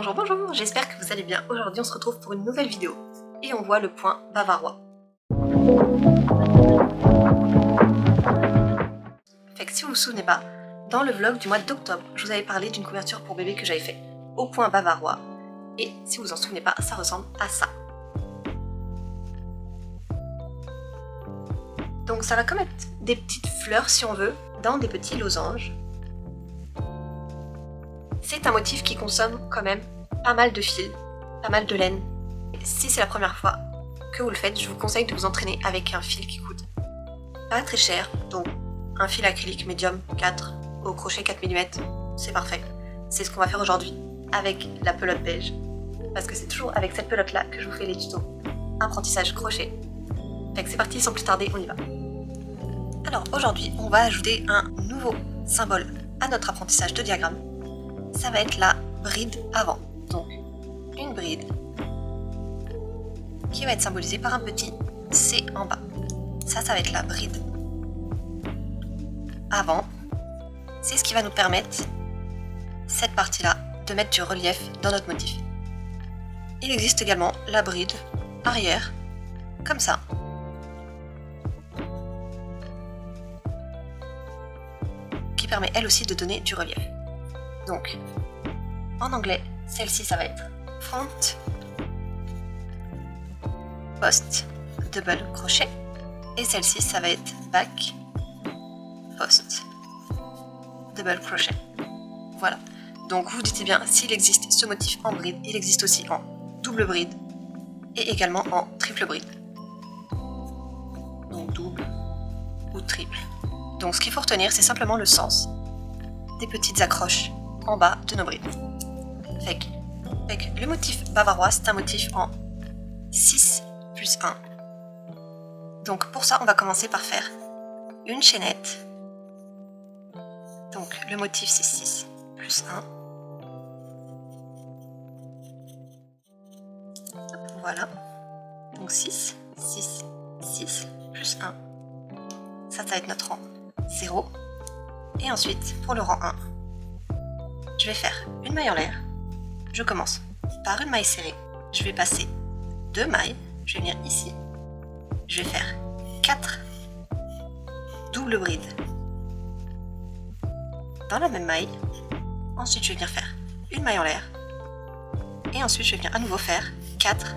Bonjour, bonjour, j'espère que vous allez bien. Aujourd'hui on se retrouve pour une nouvelle vidéo et on voit le point bavarois. Fait que si vous vous souvenez pas, dans le vlog du mois d'octobre, je vous avais parlé d'une couverture pour bébé que j'avais fait au point bavarois. Et si vous vous en souvenez pas, ça ressemble à ça. Donc ça va comme être des petites fleurs si on veut, dans des petits losanges. C'est un motif qui consomme quand même pas mal de fil, pas mal de laine. Et si c'est la première fois que vous le faites, je vous conseille de vous entraîner avec un fil qui coûte pas très cher, donc un fil acrylique médium 4 au crochet 4 mm, c'est parfait. C'est ce qu'on va faire aujourd'hui avec la pelote beige, parce que c'est toujours avec cette pelote là que je vous fais les tutos apprentissage crochet. Fait que c'est parti, sans plus tarder, on y va. Alors aujourd'hui, on va ajouter un nouveau symbole à notre apprentissage de diagramme. Ça va être la bride avant. Donc une bride qui va être symbolisée par un petit C en bas. Ça va être la bride avant. C'est ce qui va nous permettre, cette partie-là, de mettre du relief dans notre motif. Il existe également la bride arrière, comme ça. Qui permet elle aussi de donner du relief. Donc, en anglais, celle-ci, ça va être front, post, double crochet. Et celle-ci, ça va être back, post, double crochet. Voilà. Donc, vous dites bien, s'il existe ce motif en bride, il existe aussi en double bride et également en triple bride. Donc, double ou triple. Donc, ce qu'il faut retenir, c'est simplement le sens des petites accroches en bas de nos brides. Fait que le motif bavarois, c'est un motif en 6 plus 1. Donc pour ça, on va commencer par faire une chaînette. Donc le motif, c'est 6 plus 1. Voilà. Donc 6, 6, 6 plus 1. Ça va être notre rang 0. Et ensuite, pour le rang 1, je vais faire une maille en l'air. Je commence par une maille serrée. Je vais passer 2 mailles. Je vais venir ici. Je vais faire 4 doubles brides dans la même maille. Ensuite, je vais venir faire une maille en l'air. Et ensuite, je vais venir à nouveau faire 4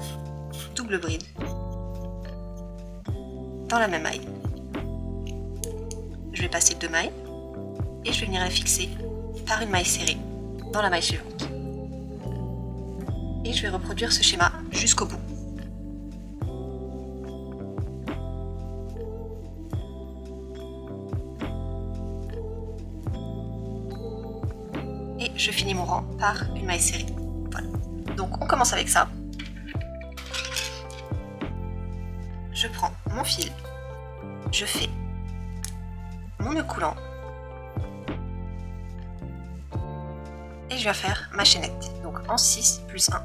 doubles brides dans la même maille. Je vais passer 2 mailles et je vais venir la fixer par une maille serrée dans la maille suivante. Et je vais reproduire ce schéma jusqu'au bout. Et je finis mon rang par une maille serrée. Voilà. Donc on commence avec ça. Je prends mon fil, je fais mon nœud coulant et je viens faire ma chaînette. Donc en 6 plus 1.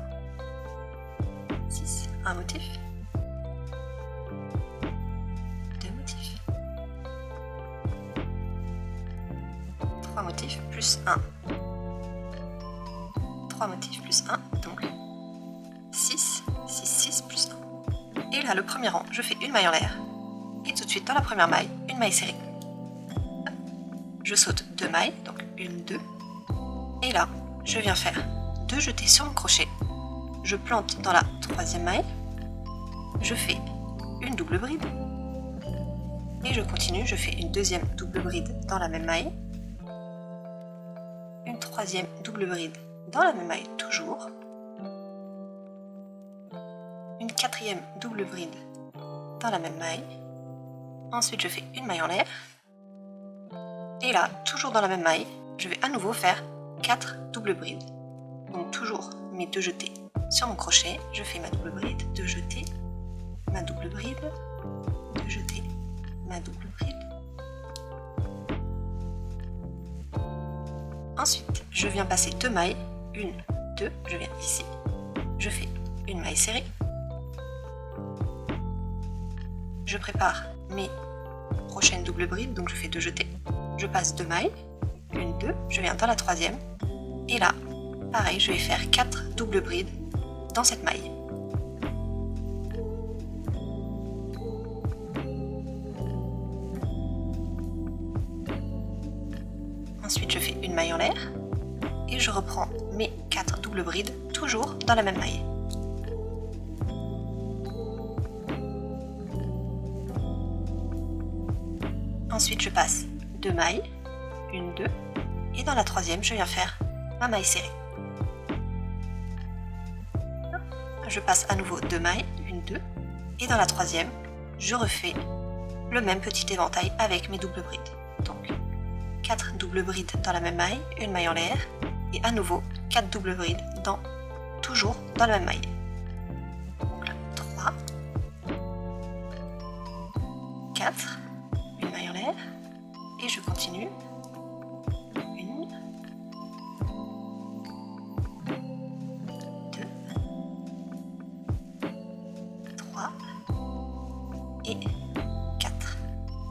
6, un motif. 2 motifs. 3 motifs plus 1. 3 motifs plus 1. Donc 6, 6, 6 plus 1. Et là, le premier rang, je fais une maille en l'air. Et tout de suite, dans la première maille, une maille serrée. Je saute 2 mailles, donc 1, 2. Et là, je viens faire 2 jetés sur mon crochet. Je plante dans la 3e maille. Je fais une double bride. Et je continue, je fais une 2e double bride dans la même maille. Une 3e double bride dans la même maille, toujours. Une 4e double bride dans la même maille. Ensuite, je fais une maille en l'air. Et là, toujours dans la même maille, je vais à nouveau faire 4 doubles brides. Donc toujours mes 2 jetés sur mon crochet, je fais ma double bride, 2 jetés, ma double bride, 2 jetés, ma double bride. Ensuite, je viens passer 2 mailles, 1, 2, je viens ici, je fais une maille serrée. Je prépare mes prochaines doubles brides, donc je fais 2 jetés. Je passe 2 mailles, 1, 2, je viens dans la 3e, et là, pareil, je vais faire 4 doubles brides dans cette maille. Ensuite, je fais une maille en l'air et je reprends mes 4 doubles brides, toujours dans la même maille. Ensuite, je passe 2 mailles, 1, 2, et dans la troisième, je viens faire ma maille serrée. Je passe à nouveau 2 mailles, 1, 2, et dans la troisième, je refais le même petit éventail avec mes doubles brides. Donc, 4 doubles brides dans la même maille, une maille en l'air, et à nouveau 4 doubles brides toujours dans la même maille. Donc là, 3, 4, une maille en l'air, et je continue. 1, 2, 3 et 4.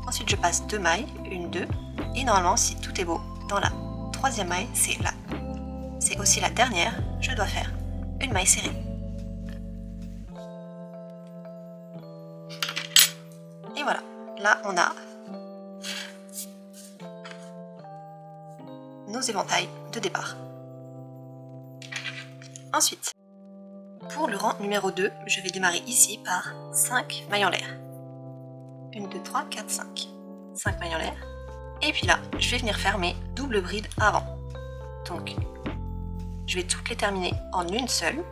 Ensuite, je passe 2 mailles, 1, 2, et normalement, si tout est beau, dans la troisième maille, c'est aussi la dernière, je dois faire une maille serrée. Et voilà, là on a nos éventails de départ. Ensuite, pour le rang numéro 2, je vais démarrer ici par 5 mailles en l'air. 1, 2, 3, 4, 5. 5 mailles en l'air. Et puis là, je vais venir faire mes doubles brides avant. Donc, je vais toutes les terminer en une seule.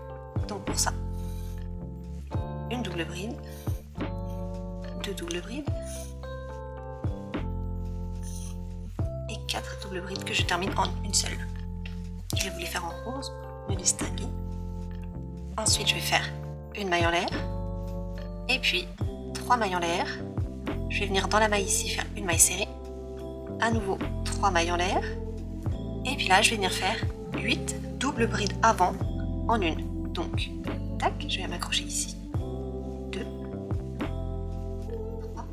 Donc pour ça, une double bride, 2 doubles brides et 4 doubles brides que je termine en une seule. Je vais vous les faire en rose pour me distinguer. Ensuite, je vais faire une maille en l'air et puis 3 mailles en l'air. Je vais venir dans la maille ici faire une maille serrée. À nouveau 3 mailles en l'air. Et puis là, je vais venir faire 8 doubles brides avant en une. Donc, tac, je vais m'accrocher ici. 2, 3,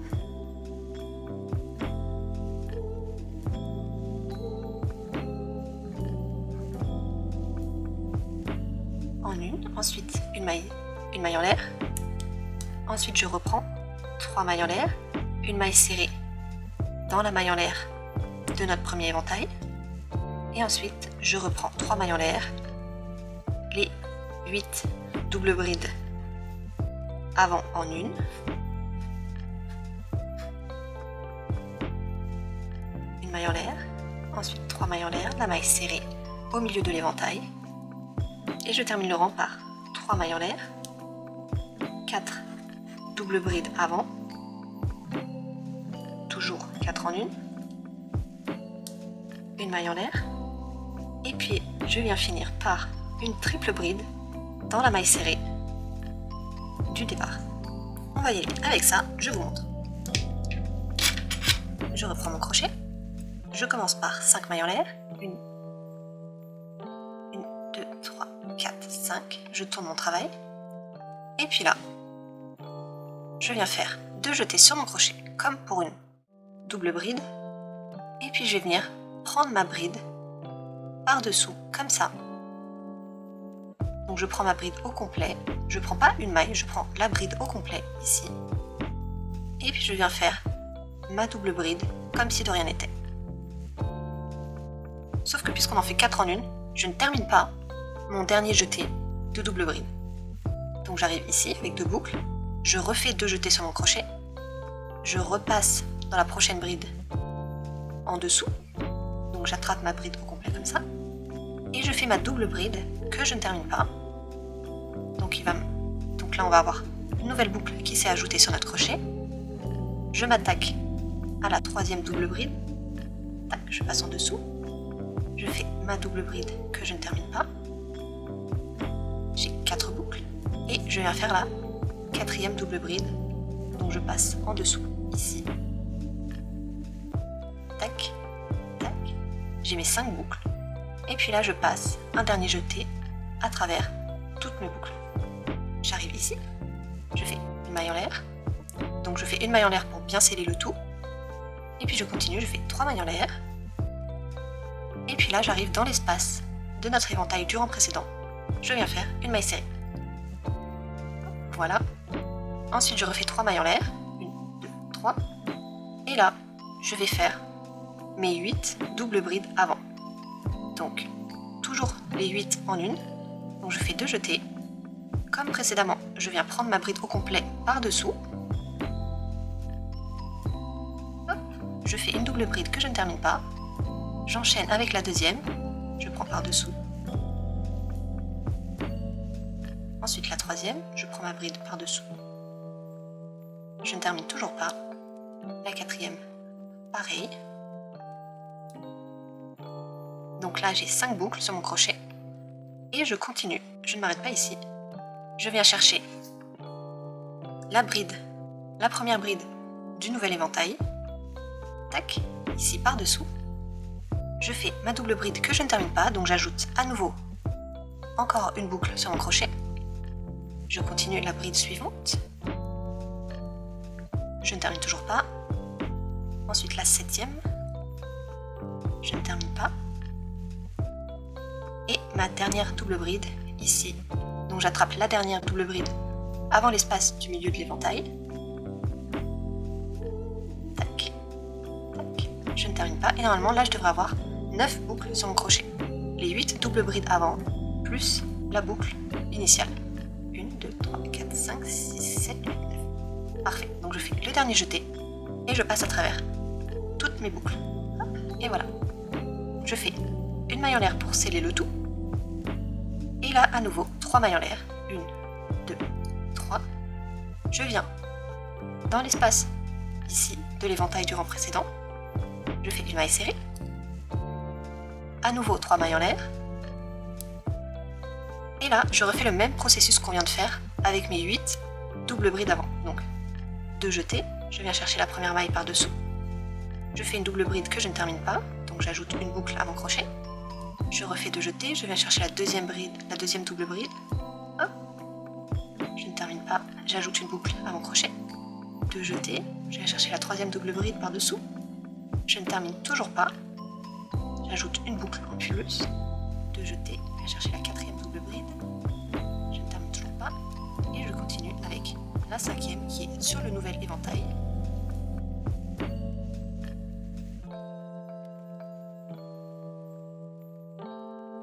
1. Ensuite, une maille en l'air. Ensuite, je reprends 3 mailles en l'air, une maille serrée dans la maille en l'air de notre premier éventail. Et ensuite, je reprends 3 mailles en l'air, les 8 doubles brides avant en une. Une maille en l'air, ensuite 3 mailles en l'air, la maille serrée au milieu de l'éventail. Et je termine le rang par 3 mailles en l'air, 4 doubles brides avant, toujours 4 en une maille en l'air, et puis je viens finir par une triple bride dans la maille serrée du départ. On va y aller avec ça, je vous montre. Je reprends mon crochet, je commence par 5 mailles en l'air, 1, 2, 3, 4, 5, je tourne mon travail, et puis là, je viens faire 2 jetés sur mon crochet, comme pour une double bride, et puis je vais venir prendre ma bride par-dessous, comme ça. Donc je prends ma bride au complet, je prends pas une maille, je prends la bride au complet, ici, et puis je viens faire ma double bride, comme si de rien n'était. Sauf que puisqu'on en fait 4 en une, je ne termine pas mon dernier jeté de double bride. Donc j'arrive ici avec 2 boucles, je refais 2 jetés sur mon crochet, je repasse dans la prochaine bride en dessous, donc j'attrape ma bride au complet comme ça, et je fais ma double bride que je ne termine pas. Donc là on va avoir une nouvelle boucle qui s'est ajoutée sur notre crochet. Je m'attaque à la troisième double bride, tac, je passe en dessous, je fais ma double bride que je ne termine pas, j'ai 4 boucles, et je viens faire la quatrième double bride, donc je passe en dessous, ici, tac, tac, j'ai mes 5 boucles, et puis là je passe un dernier jeté à travers toutes mes boucles. J'arrive ici, je fais une maille en l'air, donc je fais une maille en l'air pour bien sceller le tout, et puis je continue, je fais 3 mailles en l'air, et puis là j'arrive dans l'espace de notre éventail du rang précédent, je viens faire une maille serrée. Voilà. Ensuite, je refais 3 mailles en l'air. 1, 2, 3. Et là, je vais faire mes 8 doubles brides avant. Donc, toujours les 8 en une. Donc, je fais 2 jetés. Comme précédemment, je viens prendre ma bride au complet par-dessous. Je fais une double bride que je ne termine pas. J'enchaîne avec la deuxième. Je prends par-dessous. Ensuite, la troisième, je prends ma bride par-dessous. Je ne termine toujours pas. La quatrième, pareil. Donc là, j'ai 5 boucles sur mon crochet. Et je continue. Je ne m'arrête pas ici. Je viens chercher la bride, la première bride du nouvel éventail. Tac, ici par-dessous. Je fais ma double bride que je ne termine pas, donc j'ajoute à nouveau encore une boucle sur mon crochet. Je continue la bride suivante. Je ne termine toujours pas. Ensuite la septième. Je ne termine pas. Et ma dernière double bride ici. Donc j'attrape la dernière double bride avant l'espace du milieu de l'éventail. Tac, tac. Je ne termine pas. Et normalement là je devrais avoir 9 boucles sur mon crochet. Les 8 doubles brides avant, plus la boucle initiale. 1, 2, 3, 4, 5, 6, 7, 8, 9. Parfait. Donc je fais le dernier jeté et je passe à travers toutes mes boucles. Hop, et voilà. Je fais une maille en l'air pour sceller le tout. Et là, à nouveau, 3 mailles en l'air. 1, 2, 3. Je viens dans l'espace ici de l'éventail du rang précédent. Je fais une maille serrée. À nouveau 3 mailles en l'air. Et là, je refais le même processus qu'on vient de faire avec mes 8 doubles brides avant. Donc, 2 jetés, je viens chercher la première maille par-dessous. Je fais une double bride que je ne termine pas, donc j'ajoute une boucle à mon crochet. Je refais 2 jetés, je viens chercher la deuxième bride, la deuxième double bride. Hop. Je ne termine pas, j'ajoute une boucle à mon crochet. 2 jetés, je viens chercher la troisième double bride par-dessous. Je ne termine toujours pas. J'ajoute une boucle en plus. 2 jetés, je viens chercher la quatrième double bride. Je ne termine toujours pas. Et je continue avec la cinquième qui est sur le nouvel éventail.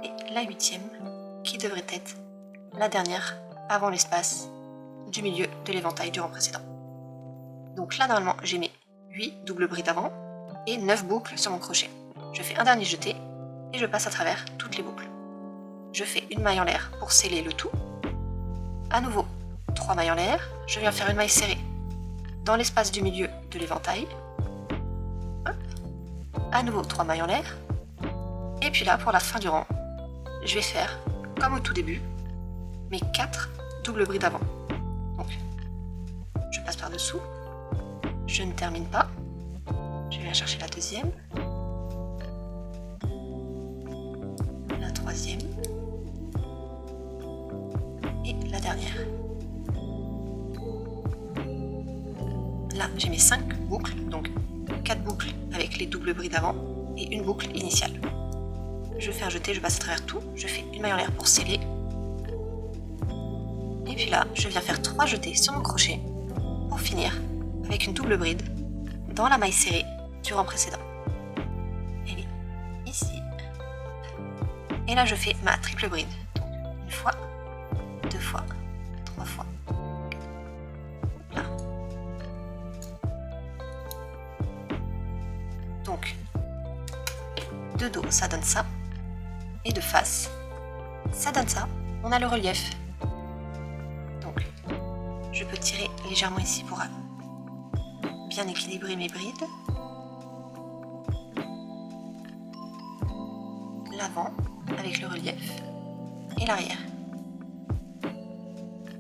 Et la huitième qui devrait être la dernière avant l'espace du milieu de l'éventail du rang précédent. Donc là normalement j'ai mes 8 doubles brides avant et 9 boucles sur mon crochet. Je fais un dernier jeté et je passe à travers toutes les boucles. Je fais une maille en l'air pour sceller le tout. À nouveau, 3 mailles en l'air. Je viens faire une maille serrée dans l'espace du milieu de l'éventail. À nouveau, 3 mailles en l'air. Et puis là, pour la fin du rang, je vais faire, comme au tout début, mes 4 doubles brides avant. Donc, je passe par-dessous. Je ne termine pas. Je viens chercher la deuxième. La troisième. Et la dernière. Là, j'ai mes 5 boucles, donc 4 boucles avec les doubles brides avant et une boucle initiale. Je fais un jeté, je passe à travers tout, je fais une maille en l'air pour sceller. Et puis là, je viens faire 3 jetés sur mon crochet pour finir avec une double bride dans la maille serrée du rang précédent. Elle est ici. Et là, je fais ma triple bride. Donc, une fois, 2 fois, 3 fois. Là. Donc, de dos, ça donne ça. Et de face, ça donne ça. On a le relief. Donc, je peux tirer légèrement ici pour bien équilibrer mes brides. L'avant avec le relief et l'arrière.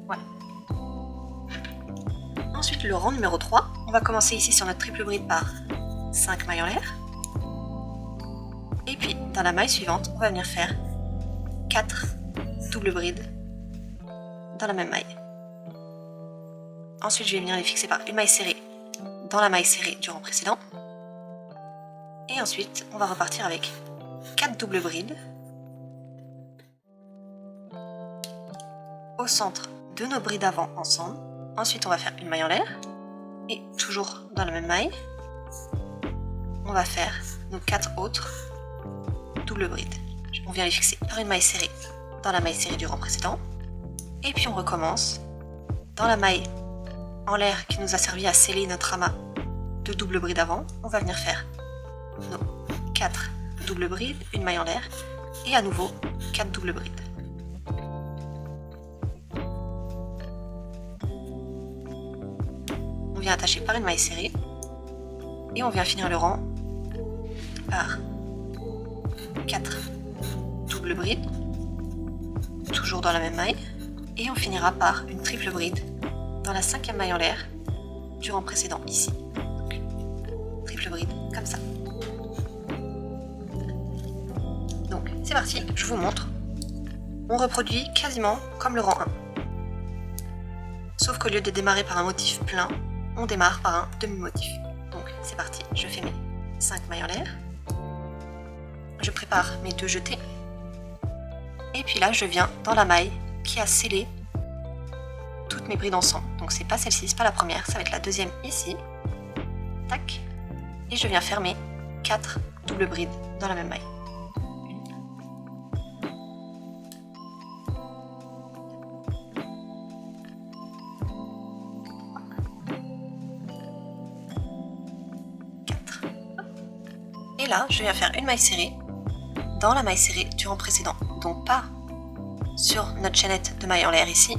Voilà. Ensuite, le rang numéro 3. On va commencer ici sur notre triple bride par 5 mailles en l'air. Et puis, dans la maille suivante, on va venir faire 4 doubles brides dans la même maille. Ensuite, je vais venir les fixer par une maille serrée dans la maille serrée du rang précédent. Et ensuite, on va repartir avec 4 doubles brides au centre de nos brides avant ensemble. Ensuite, on va faire une maille en l'air. Et toujours dans la même maille, on va faire nos 4 autres doubles brides. On vient les fixer par une maille serrée dans la maille serrée du rang précédent. Et puis on recommence dans la maille en l'air qui nous a servi à sceller notre amas de double bride avant. On va venir faire nos 4 doubles brides, une maille en l'air et à nouveau 4 doubles brides. On vient attacher par une maille serrée et on vient finir le rang par 4 doubles brides, toujours dans la même maille, et on finira par une triple bride dans la 5e maille en l'air du rang précédent ici. Donc, triple bride comme ça. Donc c'est parti, je vous montre. On reproduit quasiment comme le rang 1. Sauf qu'au lieu de démarrer par un motif plein, on démarre par un demi-motif. Donc c'est parti, je fais mes 5 mailles en l'air. Je prépare mes 2 jetés. Et puis là, je viens dans la maille qui a scellé toutes mes brides ensemble. Donc c'est pas celle-ci, c'est pas la première, ça va être la deuxième ici. Tac. Et je viens faire mes 4 doubles brides dans la même maille. 4. Et là, je viens faire une maille serrée dans la maille serrée du rang précédent. Donc pas sur notre chaînette de maille en l'air ici,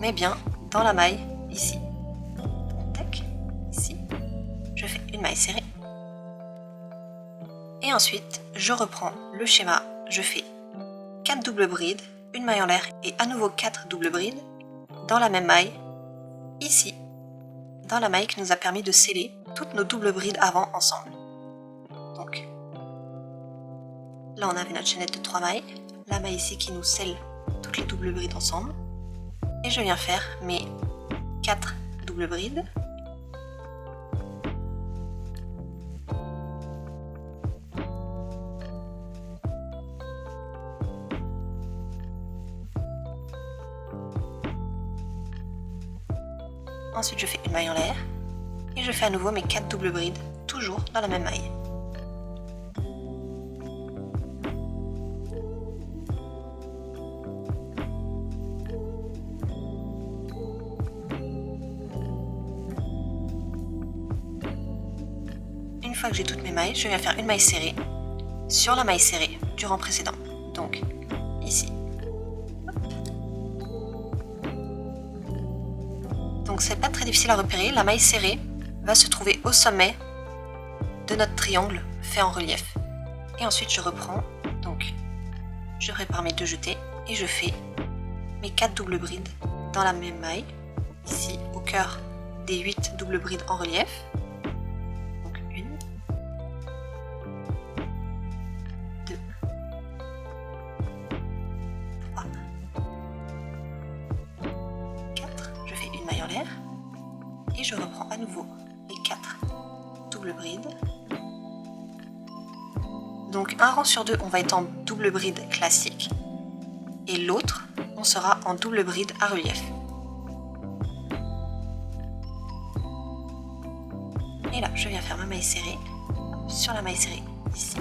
mais bien dans la maille ici. Tac, ici. Je fais une maille serrée. Et ensuite, je reprends le schéma. Je fais 4 doubles brides, une maille en l'air et à nouveau 4 doubles brides dans la même maille ici, dans la maille qui nous a permis de sceller toutes nos doubles brides avant ensemble. Donc, là on avait notre chaînette de 3 mailles, la maille ici qui nous scelle toutes les doubles brides ensemble, et je viens faire mes 4 doubles brides. Ensuite je fais une maille en l'air, et je fais à nouveau mes 4 doubles brides, toujours dans la même maille. Une fois que j'ai toutes mes mailles, je viens faire une maille serrée sur la maille serrée du rang précédent. Donc ici. Donc c'est pas très difficile à repérer, la maille serrée va se trouver au sommet de notre triangle fait en relief. Et ensuite je reprends, donc je prépare mes 2 jetés et je fais mes 4 doubles brides dans la même maille, ici au cœur des 8 doubles brides en relief. Donc 1, 2, 3, 4, je fais une maille en l'air et je reprends à nouveau les 4 doubles brides. Donc un rang sur 2 on va être en double bride classique et l'autre on sera en double bride à relief. Et là je viens faire ma maille serrée sur la maille serrée ici.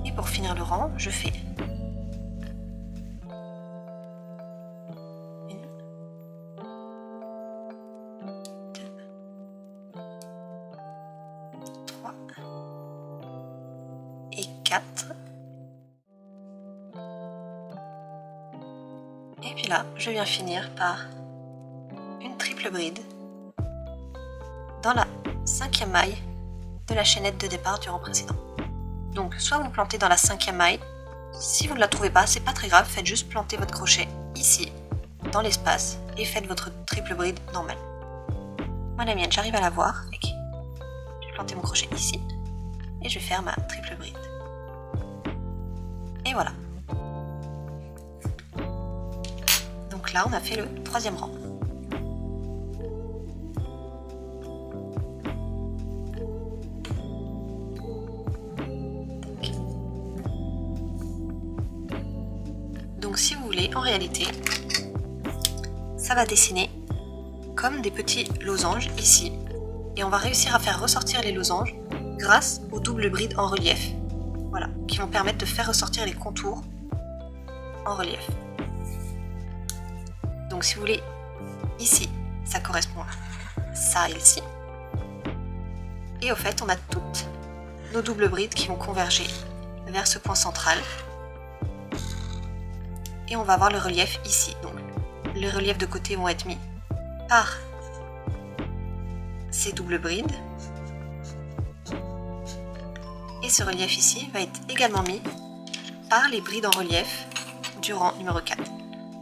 Et pour finir le rang, je fais 1, 2, 3 et 4. Et puis là, je viens finir par une triple bride dans la 5e maille de la chaînette de départ du rang précédent. Donc soit vous plantez dans la 5e maille, si vous ne la trouvez pas, c'est pas très grave, faites juste planter votre crochet ici, dans l'espace, et faites votre triple bride normale. Moi la mienne, j'arrive à la voir, je vais planter mon crochet ici, et je vais faire ma triple bride. Et voilà. Donc là, on a fait le 3e rang. Donc si vous voulez, en réalité, ça va dessiner comme des petits losanges ici. Et on va réussir à faire ressortir les losanges grâce aux doubles brides en relief. Voilà, qui vont permettre de faire ressortir les contours en relief. Donc si vous voulez, ici, ça correspond à ça et ici. Et au fait, on a toutes nos doubles brides qui vont converger vers ce point central. Et on va avoir le relief ici. Donc les reliefs de côté vont être mis par ces doubles brides. Et ce relief ici va être également mis par les brides en relief du rang numéro 4.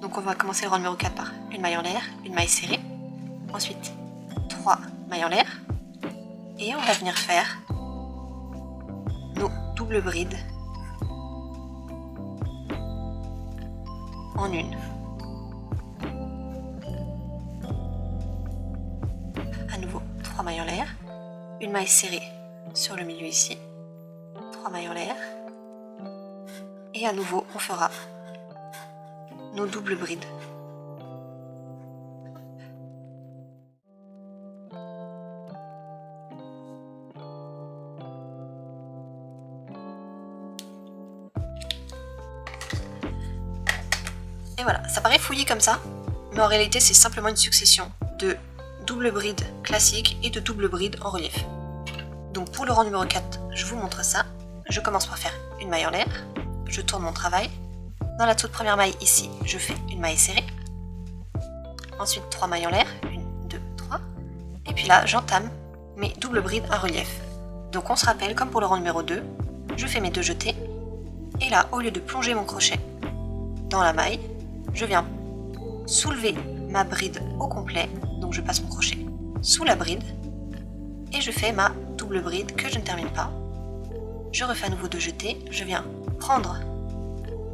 Donc on va commencer le rang numéro 4 par une maille en l'air, une maille serrée, ensuite 3 mailles en l'air, et on va venir faire nos doubles brides en une. À nouveau 3 mailles en l'air, une maille serrée sur le milieu ici, 3 mailles en l'air, et à nouveau on fera nos doubles brides. Et voilà, ça paraît fouillis comme ça, mais en réalité c'est simplement une succession de doubles brides classiques et de doubles brides en relief. Donc pour le rang numéro 4, je vous montre ça. Je commence par faire une maille en l'air, je tourne mon travail. Dans la toute première maille ici, je fais une maille serrée. Ensuite 3 mailles en l'air, 1, 2, 3. Et puis là, j'entame mes doubles brides à relief. Donc on se rappelle, comme pour le rang numéro 2, je fais mes 2 jetés. Et là, au lieu de plonger mon crochet dans la maille, je viens soulever ma bride au complet. Donc je passe mon crochet sous la bride. Et je fais ma double bride que je ne termine pas. Je refais à nouveau 2 jetés. Je viens prendre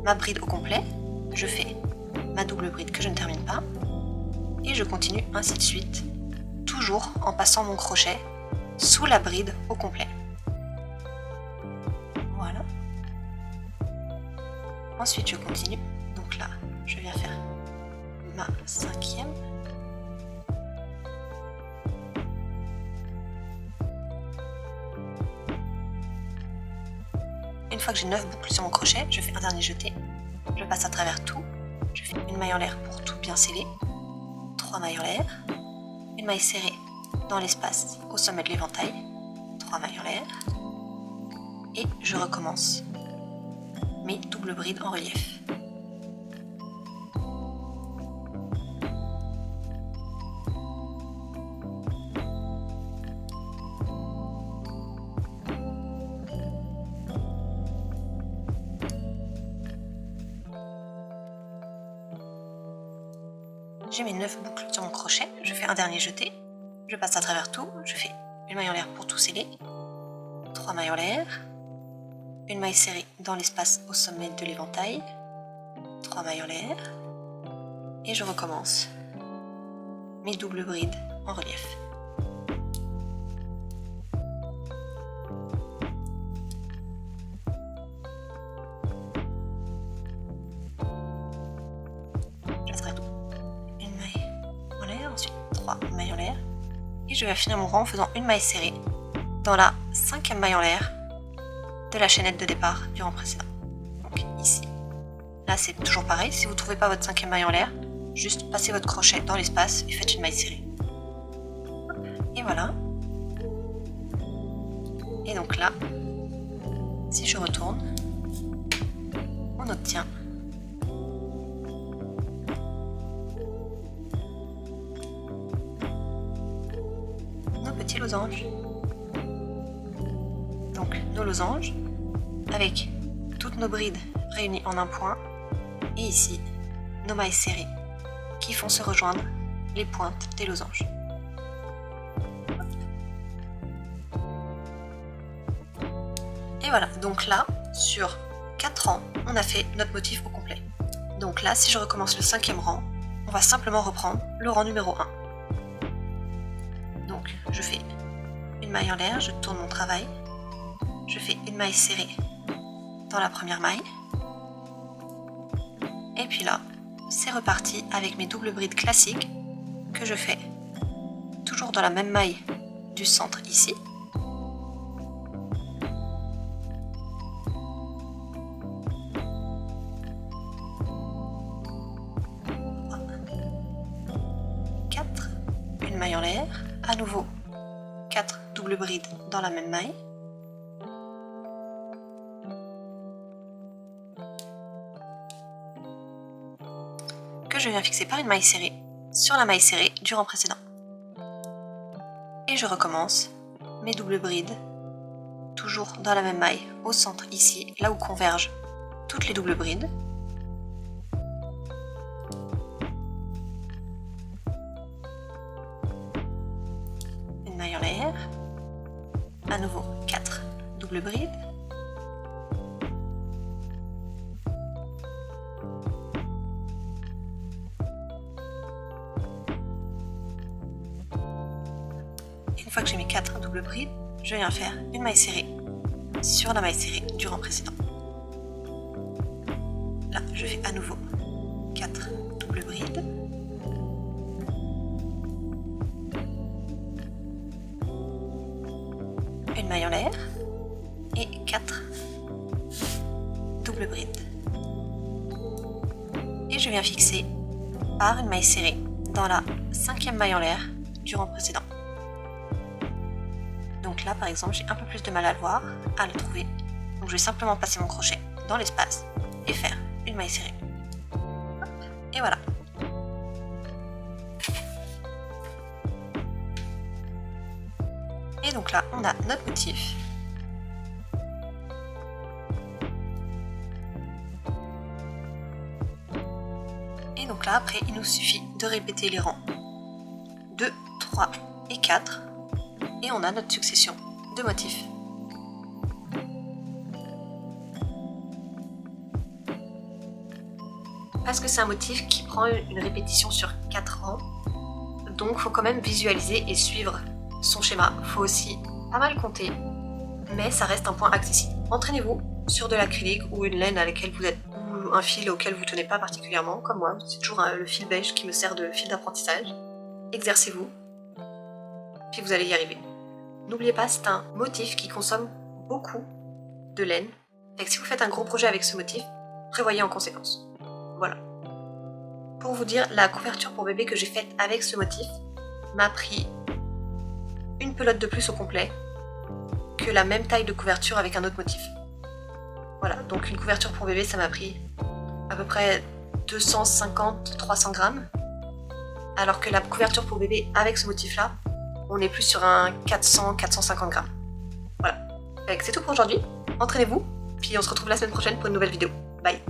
ma bride au complet, je fais ma double bride que je ne termine pas, et je continue ainsi de suite, toujours en passant mon crochet sous la bride au complet. Voilà. Ensuite je continue, donc là je viens faire ma 5e. Une fois que j'ai 9 boucles sur mon crochet, je fais un dernier jeté, je passe à travers tout, je fais une maille en l'air pour tout bien sceller, 3 mailles en l'air, une maille serrée dans l'espace au sommet de l'éventail, 3 mailles en l'air, et je recommence mes doubles brides en relief. J'ai mes 9 boucles sur mon crochet, je fais un dernier jeté, je passe à travers tout, je fais une maille en l'air pour tout sceller, 3 mailles en l'air, une maille serrée dans l'espace au sommet de l'éventail, 3 mailles en l'air, et je recommence mes doubles brides en relief. Maille en l'air, et je vais finir mon rang en faisant une maille serrée dans la 5e maille en l'air de la chaînette de départ du rang précédent. Donc ici. Là c'est toujours pareil, si vous ne trouvez pas votre 5e maille en l'air, juste passez votre crochet dans l'espace et faites une maille serrée. Et voilà. Et donc là, si je retourne, on obtient petits losanges. Donc nos losanges avec toutes nos brides réunies en un point, et ici nos mailles serrées qui font se rejoindre les pointes des losanges. Et voilà, donc là sur 4 rangs on a fait notre motif au complet. Donc là si je recommence le 5e rang, on va simplement reprendre le rang numéro 1. Donc je fais une maille en l'air, je tourne mon travail, je fais une maille serrée dans la première maille, Et puis là, c'est reparti avec mes doubles brides classiques que je fais toujours dans la même maille du centre ici. Une maille en l'air, à nouveau 4 doubles brides dans la même maille. Que je viens fixer par une maille serrée sur la maille serrée du rang précédent. Et je recommence mes doubles brides, toujours dans la même maille, au centre ici, là où convergent toutes les doubles brides. Une maille en l'air, à nouveau 4 doubles brides. Une fois que j'ai mes 4 doubles brides, je viens faire une maille serrée sur la maille serrée du rang précédent. Là, je fais à nouveau 4 doubles brides. Une maille en l'air et 4 doubles brides. Et je viens fixer par une maille serrée dans la 5e maille en l'air du rang précédent. Donc là par exemple j'ai un peu plus de mal à le voir, à le trouver. Donc je vais simplement passer mon crochet dans l'espace et faire une maille serrée. Hop, et voilà. Et donc là on a notre motif. Et donc là après il nous suffit de répéter les rangs 2, 3 et 4. Et on a notre succession de motifs. Parce que c'est un motif qui prend une répétition sur 4 rangs, donc il faut quand même visualiser et suivre son schéma. Il faut aussi pas mal compter, mais ça reste un point accessible. Entraînez-vous sur de l'acrylique ou une laine à laquelle vous êtes, ou un fil auquel vous tenez pas particulièrement, comme moi. C'est toujours le fil beige qui me sert de fil d'apprentissage. Exercez-vous, puis vous allez y arriver. N'oubliez pas, c'est un motif qui consomme beaucoup de laine. Fait que si vous faites un gros projet avec ce motif, prévoyez en conséquence. Voilà. Pour vous dire, la couverture pour bébé que j'ai faite avec ce motif m'a pris une pelote de plus au complet que la même taille de couverture avec un autre motif. Voilà, donc une couverture pour bébé, ça m'a pris à peu près 250-300 grammes. Alors que la couverture pour bébé avec ce motif-là, on est plus sur un 400-450 grammes. Voilà. C'est tout pour aujourd'hui. Entraînez-vous, puis on se retrouve la semaine prochaine pour une nouvelle vidéo. Bye!